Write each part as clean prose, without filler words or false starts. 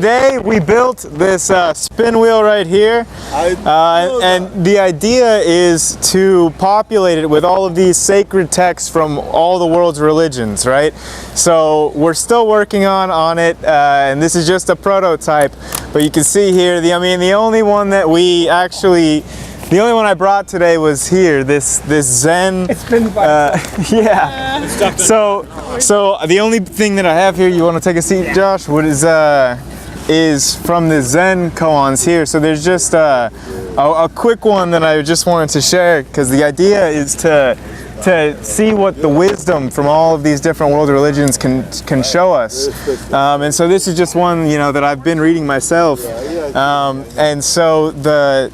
today we built this spin wheel right here, and the idea is to populate it with all of these sacred texts from all the world's religions, right? So we're still working on it, and this is just a prototype, but you can see here, the only one that we actually, the only one I brought today was here, this Zen. It's been yeah. So the only thing that I have here, you want to take a seat, Josh? What is from the Zen koans here. So there's just a quick one that I just wanted to share, because the idea is to see what the wisdom from all of these different world religions can show us. And so this is just one, that I've been reading myself. And so the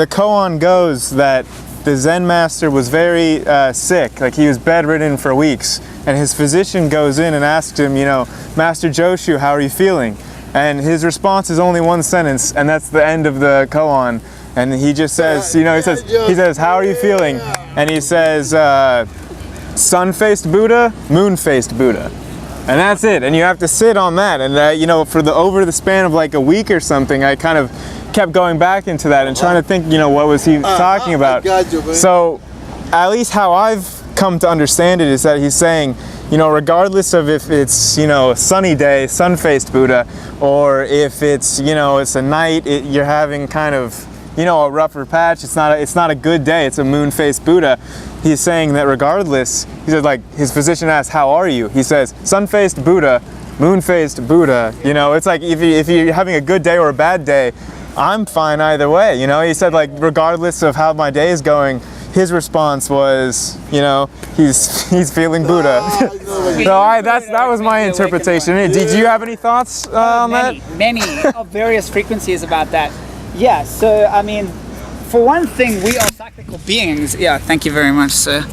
koan goes that the Zen master was very sick, like he was bedridden for weeks, and his physician goes in and asks him, Master Joshu, how are you feeling? And his response is only one sentence, and that's the end of the koan. And he just says, he says, how are you feeling? And he says, sun-faced Buddha, moon-faced Buddha. And that's it. And you have to sit on that. And for over the span of like a week or something, I kind of kept going back into that and trying to think, what was he talking about? So at least how I've come to understand it is that he's saying, regardless of if it's, a sunny day, sun-faced Buddha, or if it's, it's a night, you're having kind of, a rougher patch, it's not a good day, it's a moon-faced Buddha. He's saying that regardless, he said, like, his physician asks, how are you? He says, sun-faced Buddha, moon-faced Buddha. It's like if you're having a good day or a bad day, I'm fine either way. He said, like, regardless of how my day is going, his response was, he's feeling Buddha. So that was my interpretation. Did you have any thoughts on that? Many of various frequencies about that. Yeah, so for one thing, we are cyclical beings. Yeah, thank you very much, sir.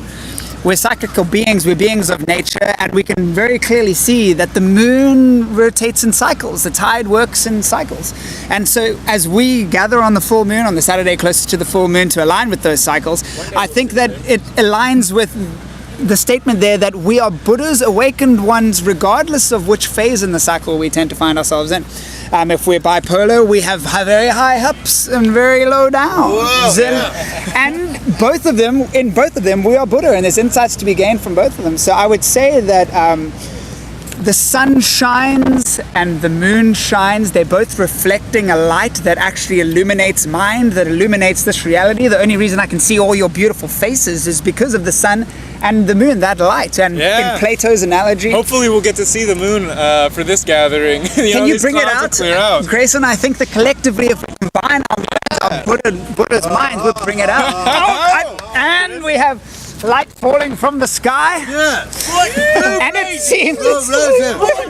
We're cyclical beings, we're beings of nature, and we can very clearly see that the moon rotates in cycles, the tide works in cycles. And so as we gather on the full moon, on the Saturday closest to the full moon, to align with those cycles, I think that it aligns with the statement there that we are Buddhas, awakened ones, regardless of which phase in the cycle we tend to find ourselves in. If we're bipolar, we have very high ups and very low downs. And in both of them, we are Buddha, and there's insights to be gained from both of them. So I would say that the sun shines and the moon shines. They're both reflecting a light that actually illuminates mind, that illuminates this reality. The only reason I can see all your beautiful faces is because of the sun and the moon, that light. And in Plato's analogy, hopefully we'll get to see the moon for this gathering. Can you bring it out? Grayson, I think that collectively, if we combine our minds, our Buddha's minds, we'll bring it out. And we have light falling from the sky. And it seems it's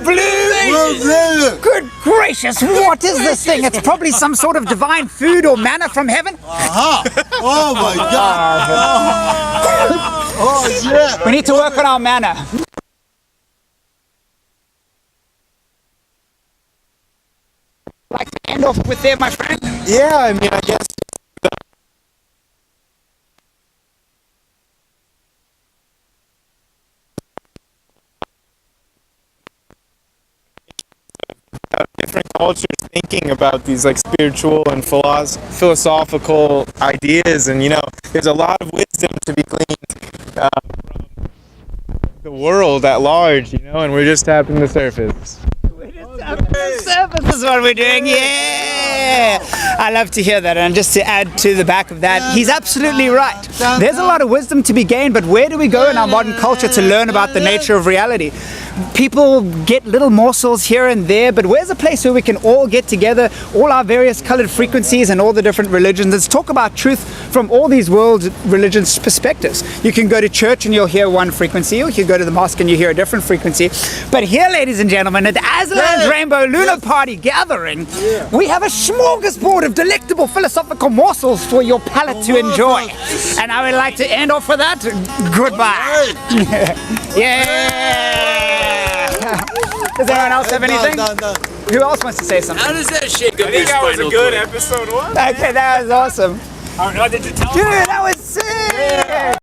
blue. Good gracious, what is this thing? It's probably some sort of divine food or manna from heaven. Oh my God. Oh yeah. We need to work on our manna. Like to end off with there, my friend? Yeah, I guess. Different cultures thinking about these like spiritual and philosophical ideas, and there's a lot of wisdom to be gleaned from the world at large, and we're just tapping the surface. This is what we're doing. Yeah, I love to hear that. And just to add to the back of that, he's absolutely right. There's a lot of wisdom to be gained, but where do we go in our modern culture to learn about the nature of reality? People get little morsels here and there, but where's a place where we can all get together, all our various colored frequencies and all the different religions? Let's talk about truth from all these world religions' perspectives. You can go to church and you'll hear one frequency, or you can go to the mosque and you hear a different frequency. But here, ladies and gentlemen, at the Azlanz Rainbow Lunar Party Gathering, we have a smorgasbord of delectable philosophical morsels for your palate to enjoy. And I would like to end off with that. Goodbye. Yeah. Does anyone else have anything? No. Who else wants to say something? How does that shake up I think that was a good episode one. Okay, that was awesome. Did you tell Dude, that was